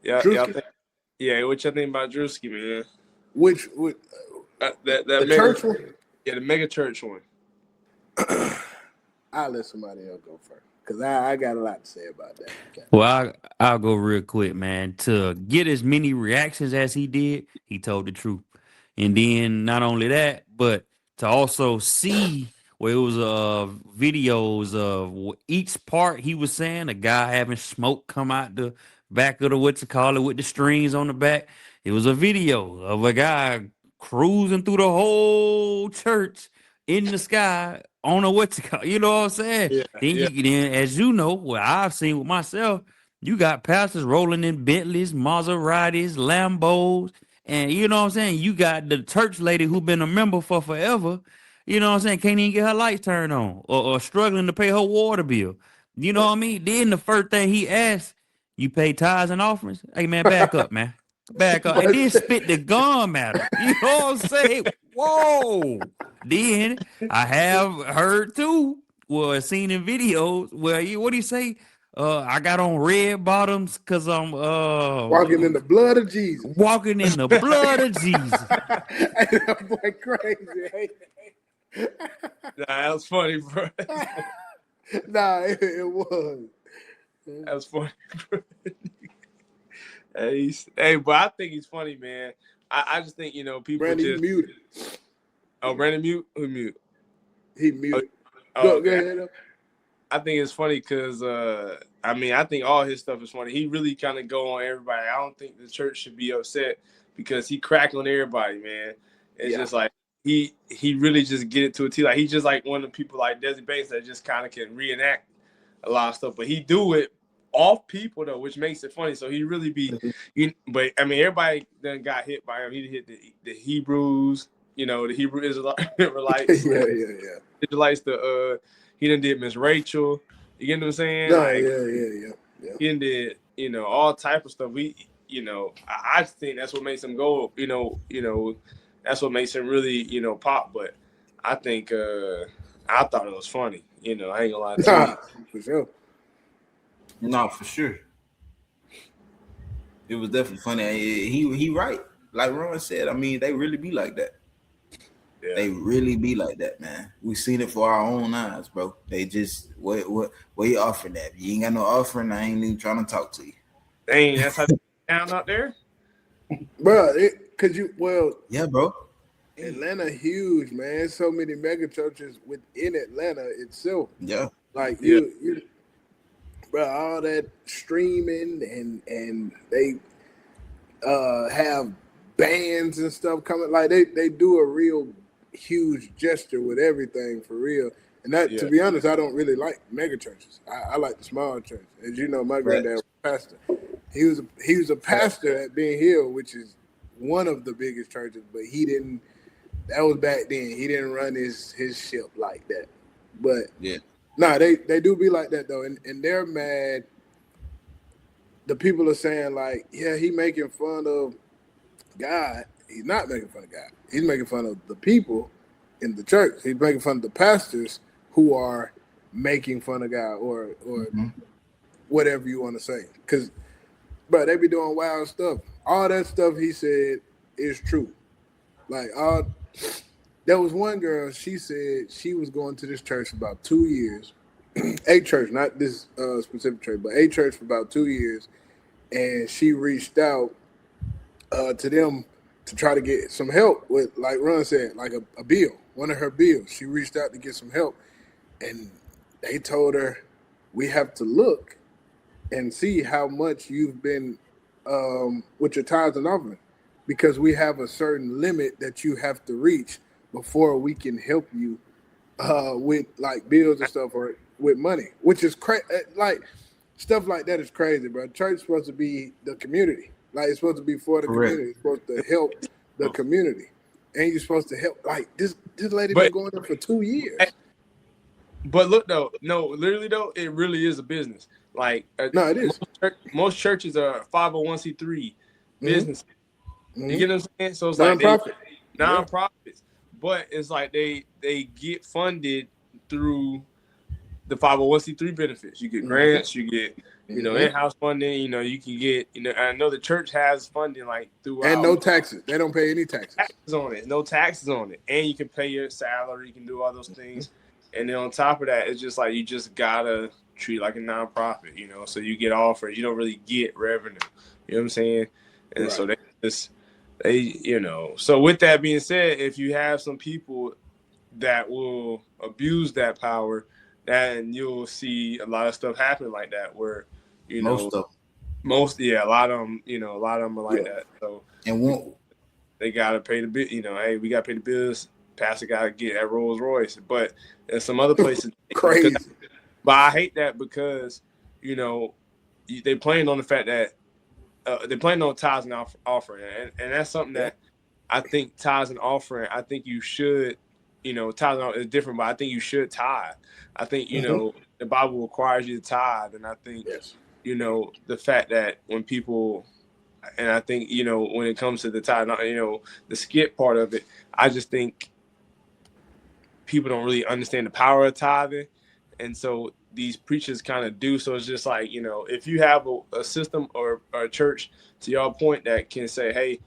Yeah, Druski? what you think about Druski, man? Which That the church one? Yeah, the Megachurch one. I'll let somebody else go first because I got a lot to say about that. Okay. Well, I'll go real quick, man. To get as many reactions as he did, he told the truth. And then not only that, but to also see where it was videos of each part he was saying, a guy having smoke come out the back of the what you call it with the strings on the back. It was a video of a guy cruising through the whole church in the sky on a what you call, you know what I'm saying? Yeah, Then yeah, you then, as you know, what I've seen with myself, you got pastors rolling in Bentleys, Maseratis, Lambos, and you know what I'm saying? You got the church lady who been a member for forever, you know what I'm saying, can't even get her lights turned on or struggling to pay her water bill. You know what I mean? Then the first thing he asked, you pay tithes and offerings? Hey man, back up, man. Back up. And then spit the gum at him. You know what I'm saying? Whoa. Then I have heard too, well, seen in videos where what do you say? I got on red bottoms because I'm Walking in the blood of Jesus. walking in the blood of Jesus. Hey, that boy crazy. nah, that was funny, bro. Nah, it was. That was funny, bro. Hey, but I think he's funny, man. I just think people Brandon, just muted. Oh, Brandon mute? Who mute? He muted. Oh, Go okay. ahead. I think it's funny because I think all his stuff is funny. He really kind of go on everybody. I don't think the church should be upset because he crack on everybody, man. It's just like he really just get it to a T. Like he's just like one of the people like Desi Banks that just kind of can reenact a lot of stuff, but he do it off people though, which makes it funny. So he really be, but I mean everybody then got hit by him. He hit the Hebrews, the Hebrew Israelites, yeah. Israelites. He done did Miss Rachel. You get what I'm saying? No, like, yeah. He done did all type of stuff. I just think that's what makes him go. That's what makes him really pop. But I think I thought it was funny. I ain't gonna lie to you. For sure. No, for sure. It was definitely funny. He right. Like Ron said, I mean, they really be like that. Yeah. They really be like that, man. We seen it for our own eyes, bro. They just what you offering that? If you ain't got no offering, I ain't even trying to talk to you. Dang, that's how they down out there, bro. Yeah, bro. Atlanta huge, man. So many mega churches within Atlanta itself. Yeah, like you, bro. All that streaming and they have bands and stuff coming. Like they do a real huge gesture with everything for real. And that, to be honest, I don't really like mega churches. I like the small churches. As you know, my granddad was a pastor. He was a pastor at Ben Hill, which is one of the biggest churches, but he didn't. That was back then. He didn't run his ship like that. But they do be like that though, and they're mad. The people are saying like, yeah, he making fun of God. He's not making fun of God. He's making fun of the people in the church. He's making fun of the pastors who are making fun of God or whatever you want to say. Because, bro, they be doing wild stuff. All that stuff he said is true. Like, there was one girl, she said she was going to this church for about 2 years. A church, not this specific church, but a church for about 2 years. And she reached out to them to try to get some help with, like Ron said, like a bill, one of her bills. She reached out to get some help. And they told her, we have to look and see how much you've been with your tithes and offering, because we have a certain limit that you have to reach before we can help you with like bills and stuff or with money, which is crazy. Like stuff like that is crazy, bro. Church is supposed to be the community. Like it's supposed to be for the community. It's supposed to help the community, and you're supposed to help. Like this lady been going there for 2 years. But look though, no, literally though, it really is a business. Like no, it is. Most churches are 501c3 businesses. Mm-hmm. You get what I'm saying? So it's non-profit. like non-profits, but it's like they get funded through the 501c3 benefits. You get grants, you get You know, in-house funding. You know, you can get. You know, I know the church has funding like throughout. And no taxes. They don't pay any taxes. On it. No taxes on it, and you can pay your salary. You can do all those things, and then on top of that, it's just like you just gotta treat like a nonprofit. You know, so you get offers. You don't really get revenue. You know what I'm saying? And so they, you know. So with that being said, if you have some people that will abuse that power, then you'll see a lot of stuff happen like that, where you know, a lot of them, you know, a lot of them are like that. So they gotta pay the bill. You know, hey, we gotta pay the bills. Pastor gotta get that Rolls Royce. But in some other places, crazy. But I hate that because you know they playing on the fact that they're playing on tithes and offering, and that's something that I think tithes and offering. I think you should. You know, tithe is different, but I think you should tithe. I think, you know, the Bible requires you to tithe. And I think, you know, the fact that when people, and I think, you know, when it comes to the tithe, you know, the skit part of it, I just think people don't really understand the power of tithing. And so these preachers kind of do. So it's just like, you know, if you have a system or a church, to your point, that can say, hey,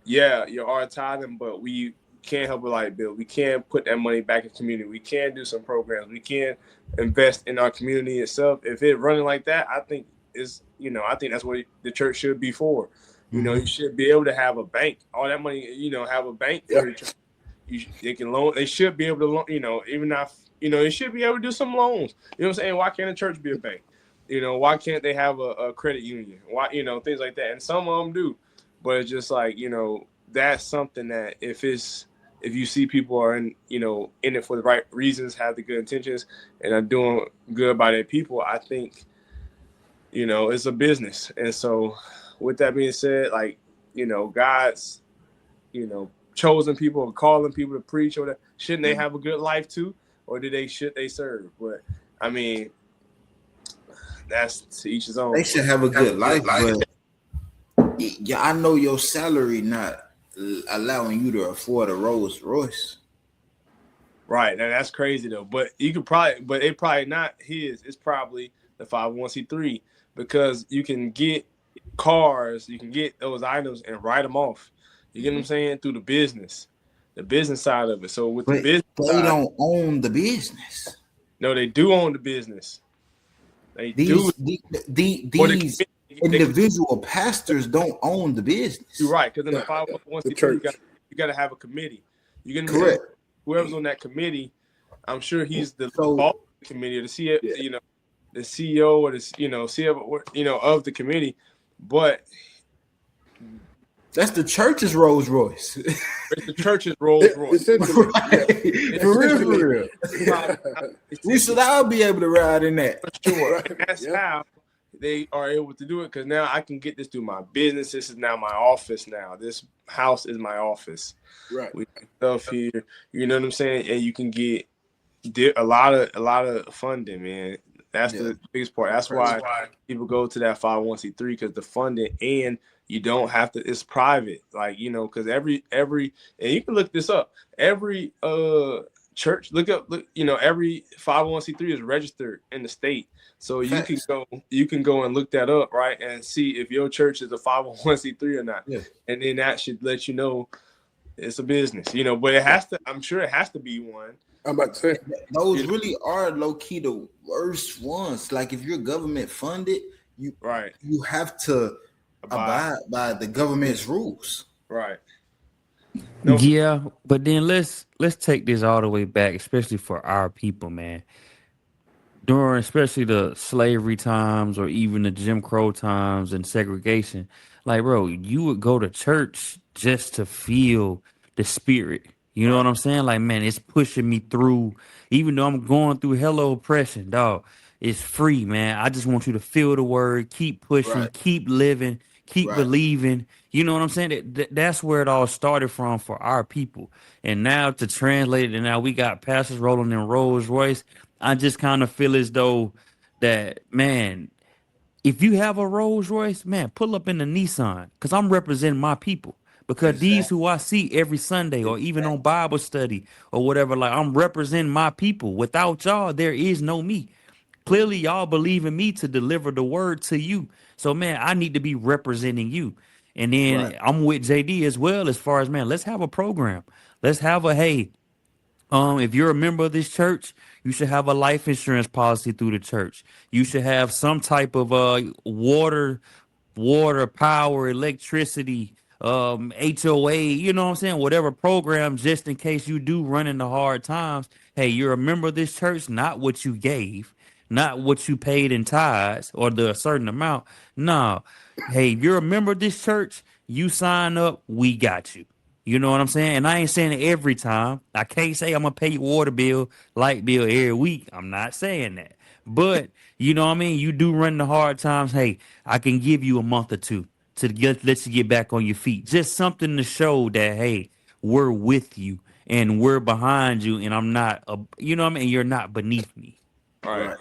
yeah, you are tithing, but we can't help a light bill. We can't put that money back in community. We can do some programs. We can invest in our community itself. If it's running like that, I think is, you know, I think that's what the church should be for. You know, you should be able to have a bank. All that money, you know, have a bank for the church. They can loan. They should be able to loan. You know, even if you know, they should be able to do some loans. You know what I'm saying? Why can't a church be a bank? You know, why can't they have a credit union? Why, you know, things like that. And some of them do, but it's just like, you know, that's something that if you see people are in it for the right reasons, have the good intentions, and are doing good by their people, I think, you know, it's a business. And so with that being said, like, you know, God's, you know, chosen people or calling people to preach or that, shouldn't they have a good life too? Or should they serve? But I mean, that's to each his own. They should have a good life, but yeah, I know your salary not allowing you to afford a Rolls Royce. Right, now that's crazy though. But you could probably, but it probably not his. It's probably the 501c3 because you can get cars, you can get those items and write them off. You get what I'm saying? Through the business side of it. So with the business, they don't own the business. No, they do own the business. These individual pastors don't own the business. You're right, because in the 501c3, you got to have a committee. You get correct. Whoever's on that committee, I'm sure he's the committee or the CEO, you know, the CEO or the CEO, of the committee. But that's the church's Rolls Royce. It's the church's Rolls Royce. Right. For real. We should all be able to ride in that. For sure. And that's how they are able to do it, because now I can get this through my business. This is now my office now. This house is my office. Right. We have stuff here. You know what I'm saying? And you can get a lot of funding, man. That's the biggest part. That's why people go to that 501c3, because the funding, and you don't have to, it's private. Like, you know, because every and you can look this up. Every church, look, every 501c3 is registered in the state. So you can go and look that up, right? And see if your church is a 501c3 or not. Yeah. And then that should let you know it's a business, you know, but it has to, I'm sure it has to be one. I'm about to say those really are low key the worst ones. Like if you're government funded, you have to abide by the government's rules. Right. No. Yeah, but then let's take this all the way back, especially for our people, man. During especially the slavery times or even the Jim Crow times and segregation, like, bro, you would go to church just to feel the spirit. You know what I'm saying? Like, man, it's pushing me through, even though I'm going through hella oppression, dog. It's free, man. I just want you to feel the word, keep pushing, keep living, keep believing. You know what I'm saying? That's where it all started from for our people. And now to translate it, and now we got pastors rolling in Rolls Royce. I just kind of feel as though that, man, if you have a Rolls Royce, man, pull up in the Nissan, because I'm representing my people. Because these who I see every Sunday or even on Bible study or whatever, like, I'm representing my people. Without y'all, there is no me. clearly y'all believe in me to deliver the word to you. So man, I need to be representing you. And then Right. I'm with JD as well, as far as, man, let's have a program. Let's have a, hey, if you're a member of this church, you should have a life insurance policy through the church. You should have some type of water, power, electricity, HOA, you know what I'm saying? Whatever program, just in case you do run into hard times. Hey, you're a member of this church, not what you gave, not what you paid in tithes or the certain amount. No. Hey, if you're a member of this church, you sign up, we got you. You know what I'm saying? And I ain't saying it every time. I can't say I'm gonna pay your water bill, light bill every week. I'm not saying that. But you know what I mean? You do run the hard times. Hey, I can give you a month or two to let you get back on your feet. Just something to show that, hey, we're with you and we're behind you, and I'm not you know what I mean? You're not beneath me. Right.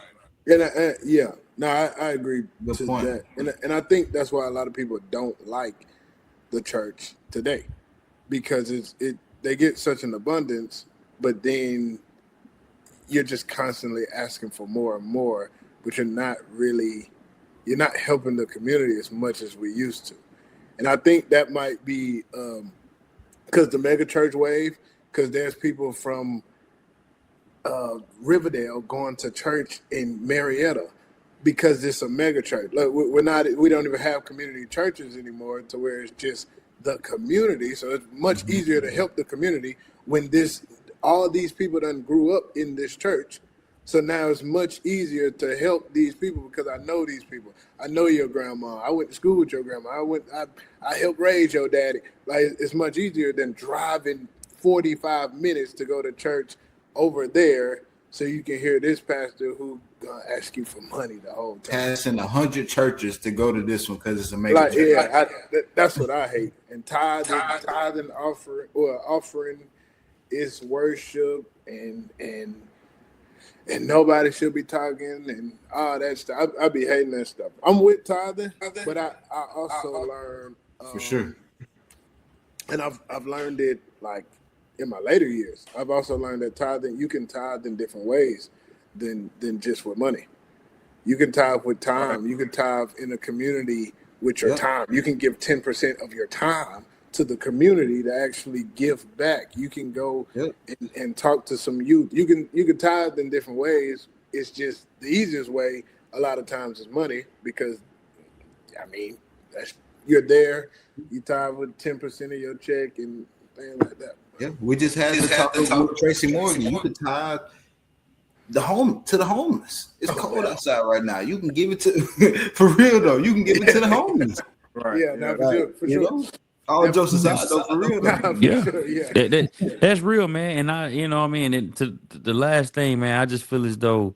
And yeah, no, I agree Good to point. that, and I think that's why a lot of people don't like the church today, because they get such an abundance, but then you're just constantly asking for more and more, but you're not helping the community as much as we used to. And I think that might be because the megachurch wave, because there's people from Riverdale going to church in Marietta because it's a megachurch. Look, we don't even have community churches anymore to where it's just the community. So it's much easier to help the community when all these people done grew up in this church. So now it's much easier to help these people because I know these people. I know your grandma. I went to school with your grandma. I helped raise your daddy. Like, it's much easier than driving 45 minutes to go to church over there so you can hear this pastor who gonna ask you for money the whole time. Passing 100 churches to go to this one because it's a mega church. Yeah, that's what I hate. And tithing offering is worship, and nobody should be talking and all that stuff. I be hating that stuff. I'm with tithing, but I also learned For sure. and I've learned it like in my later years. I've also learned that tithing, you can tithe in different ways than just with money. You can tithe with time. You can tithe in a community with your time. You can give 10% of your time to the community to actually give back. You can go and talk to some youth. You can tithe in different ways. It's just the easiest way a lot of times is money, because I mean, you're there, you tithe with 10% of your check and things like that. Yeah, we just had to talk with Tracy Morgan. You could tithe to the homeless. It's cold outside right now. You can give it to for real though. You can give it to the homeless. Right. Yeah, for sure. Know? All jokes aside, though, for real. That's real, man. And I, you know what I mean? And to the last thing, man, I just feel as though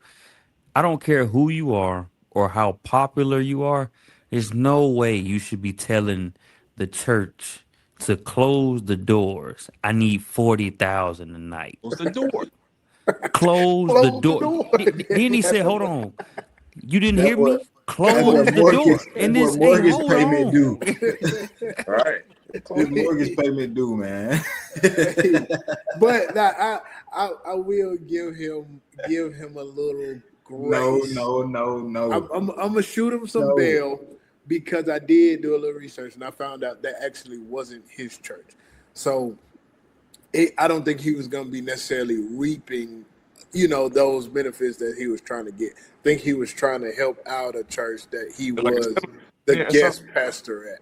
I don't care who you are or how popular you are. There's no way you should be telling the church to close the doors. I need 40,000 a night. Close the door. Close the door. Then he said, "Hold on, you didn't hear me? Close the door." And this mortgage payment due. Right. This mortgage payment due, man. But I will give him a little grace. No. I'm gonna shoot him some bail, because I did do a little research and I found out that actually wasn't his church. So I don't think he was gonna be necessarily reaping, those benefits that he was trying to get. I think he was trying to help out a church that he was the guest pastor at.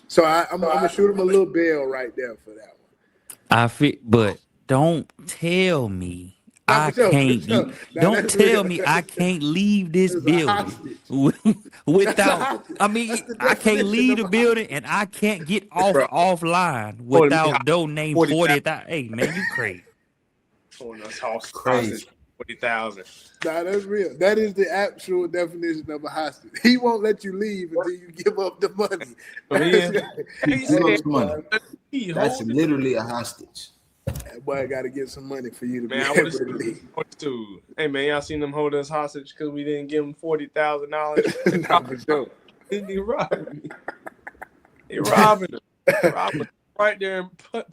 So I'm gonna shoot him a little bail right there for that one. I feel, but don't tell me I can't. Don't tell me I can't leave this building without. I mean, I can't leave the building and I can't get offline without donating 40,000. Hey man, you crazy? Crazy. 40,000. Nah, that's real. That is the actual definition of a hostage. He won't let you leave until you give up the money. That's literally a hostage. That boy got to get some money for you to be able to leave. Hey man, y'all seen them hold us hostage because we didn't give them $40,000? Nah, for sure. He robbing me. He robbing us. Right there and playing.